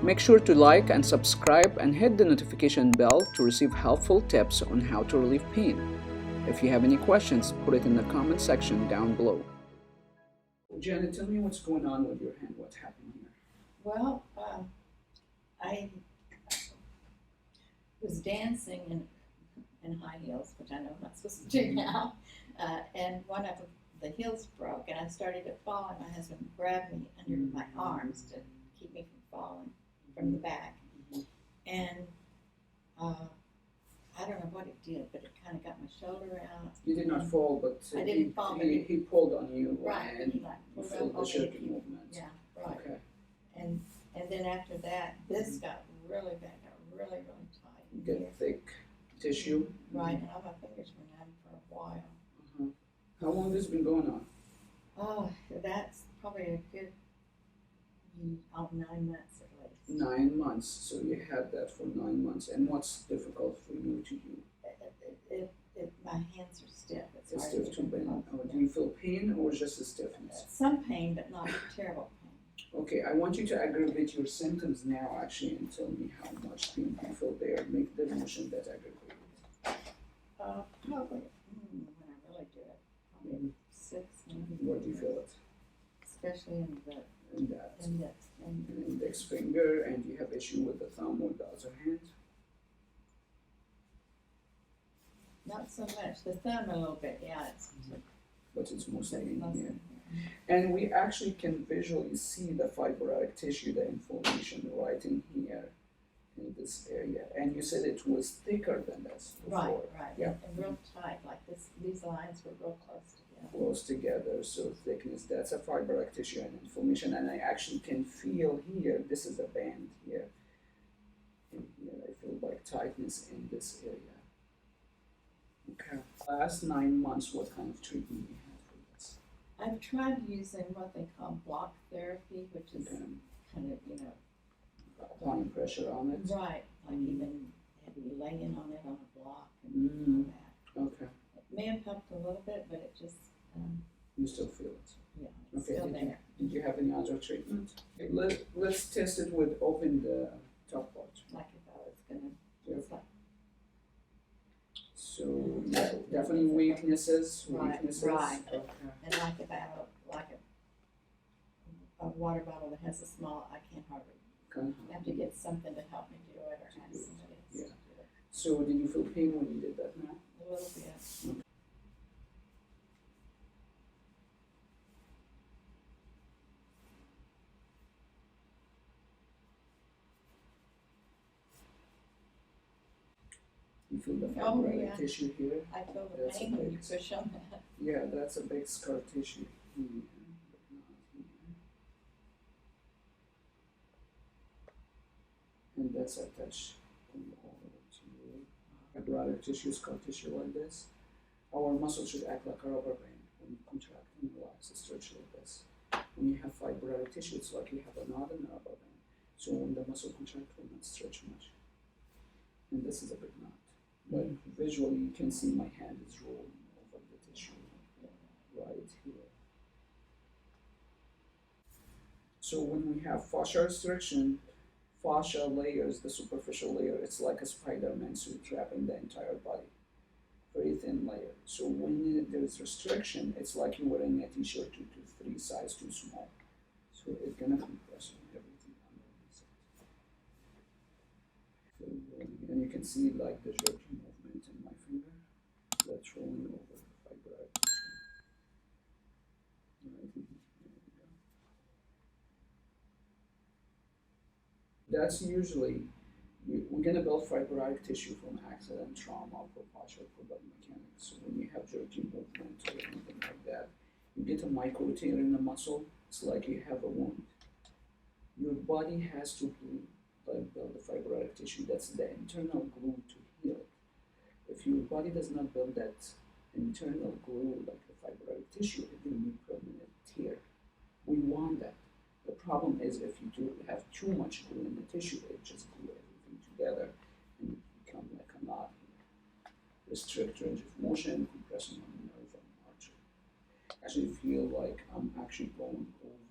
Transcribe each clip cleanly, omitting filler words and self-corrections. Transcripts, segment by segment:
Make sure to like and subscribe and hit the notification bell to receive helpful tips on how to relieve pain. If you have any questions, put it in the comment section down below. Janet, tell me what's going on with your hand. What's happening here? Well, I was dancing in high heels, which I know I'm not supposed to do now, and one of the heels broke, and I started to fall, and my husband grabbed me under my arms to keep me from falling from the back, and I don't know what it did, but it kind of got my shoulder out. You did not fall, but I didn't fall, but he pulled on you, right, and he like you pulled felt up the on me. shaking movement. Yeah, right. Okay. And then after that, this got really bad, got really tight. You get thick tissue. Right, and all my fingers were numb for a while. How long has this been going on? Oh, that's probably a good 9 months at least. 9 months. So you had that for 9 months. And what's difficult for you to do? My hands are stiff. It's stiff to bend. Do you feel pain or just a stiffness? Some pain, but not terrible pain. Okay, I want you to aggravate your symptoms now, actually, and tell me how much pain you feel there. Make the motion that aggravates. Probably, when I really do it, probably 6, maybe. Where do you feel it? Especially in the Index. index. Index finger, and you have issue with the thumb or the other hand? Not so much. The thumb a little bit, yeah. But it's mostly in here. And we actually can visually see the fibrotic tissue, the inflammation right in here, in this area. And you said it was thicker than this before. Right. Yeah. And real tight, like this. These lines were real close together. Close together, so thickness, that's a fibrotic tissue and inflammation. And I actually can feel here, this is a band here. In here, I feel like tightness in this area. Okay. Last 9 months, what kind of treatment you had for this? I've tried using what they call block therapy, which is Okay. kind of, Applying pressure on it? right, like even heavy laying on it on a block and all that. Okay. It may have helped a little bit, but it just, You still feel it? yeah, it's Okay. still there. Did you have any other treatment? Okay, let's test it with open the top part. Like if I was gonna, Yeah. it's like, So yeah, definitely weaknesses. Right. Okay. and like if I have a water bottle that has a small, I can't hardly, I have to get something to help me do it or have somebody else to do it. So did you feel pain when you did that now? A little bit. You feel the Oh, fibrotic yeah. tissue here? I feel the That's pain a when you big- push on that. Yeah, that's a big scar tissue here, but not here. And that's attached all the way to you. Fibrotic tissue, scar tissue like this. Our muscle should act like a rubber band when you contract and relax, stretch like this. When you have fibrotic tissue, it's like you have a knot and a rubber band. So when the muscle contracts, will not stretch much. And this is a big knot. But visually, you can see my hand is rolling over the tissue right here. So when we have fascia restriction, fascia layers, the superficial layer, it's like a Spider-Man suit wrapping the entire body. Very thin layer. So when there's restriction, it's like you're wearing a t-shirt 2 to 3 size too small. So it's gonna compress on everything underneath it. And you can see like the jerky movement in my finger. That's rolling over the fibrotic tissue. Right here. There we go. That's usually, we're gonna build fibrotic tissue from accident, trauma, for posture, for body mechanics. So when you have jerky movement or anything like that, you get a micro tear in the muscle, it's like you have a wound. Your body has to build the fibrotic tissue. That's the internal glue to heal it. If your body does not build that internal glue, like the fibrotic tissue, it will be permanent tear. We want that. The problem is if you have too much glue in the tissue, it just glue everything together and it become like a knot here. Restrict range of motion, compressing on the nerve and artery. Actually feel like I'm actually going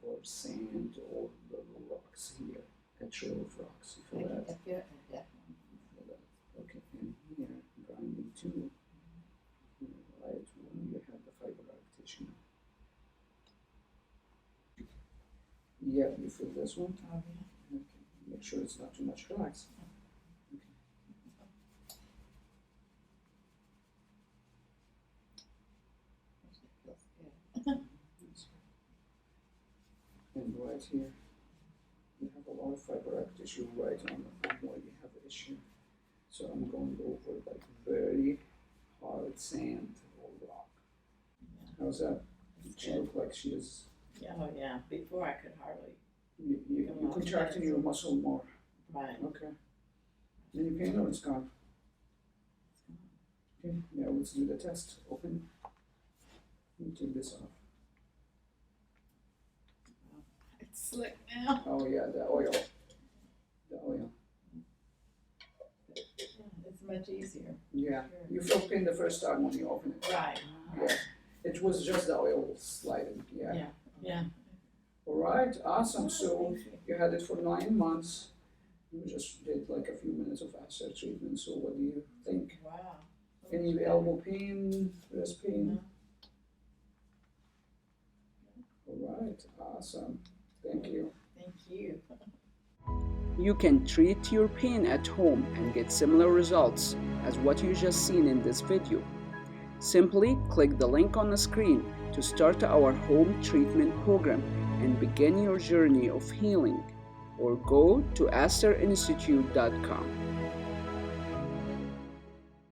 over sand or little rocks here. trail of rocks. You I feel can that? feel it, yeah. Feel that. Okay, and here, grinding too. Right, when you have the fibrotic tissue. Yeah, you feel this one? Oh, yeah. Okay, make sure it's not too much relaxed. Feels good. And right here, you have a lot of fibrotic tissue right on the thumb where you have the issue. So I'm going over like very hard sand or rock. Yeah. How's that? It's She good. look like she is. Yeah, oh, yeah. Before I could hardly. You contracting your muscle more. Right. Okay. Any pain or it's gone? Okay. Now let's do the test. Open. Let me take this off. It's slick now. Oh yeah, the oil. The oil. Yeah, it's much easier. Yeah. You felt pain the first time when you open it. Right. Yeah. It was just the oil sliding. Yeah. Yeah. Yeah. All right. Awesome. So Thank you. you had it for 9 months. You just did like a few minutes of ASTR treatment. So what do you think? Wow. Any elbow pain, wrist pain? No. All right. Awesome. Thank you. Thank you. You can treat your pain at home and get similar results as what you just seen in this video. Simply click the link on the screen to start our home treatment program and begin your journey of healing, or go to asterinstitute.com.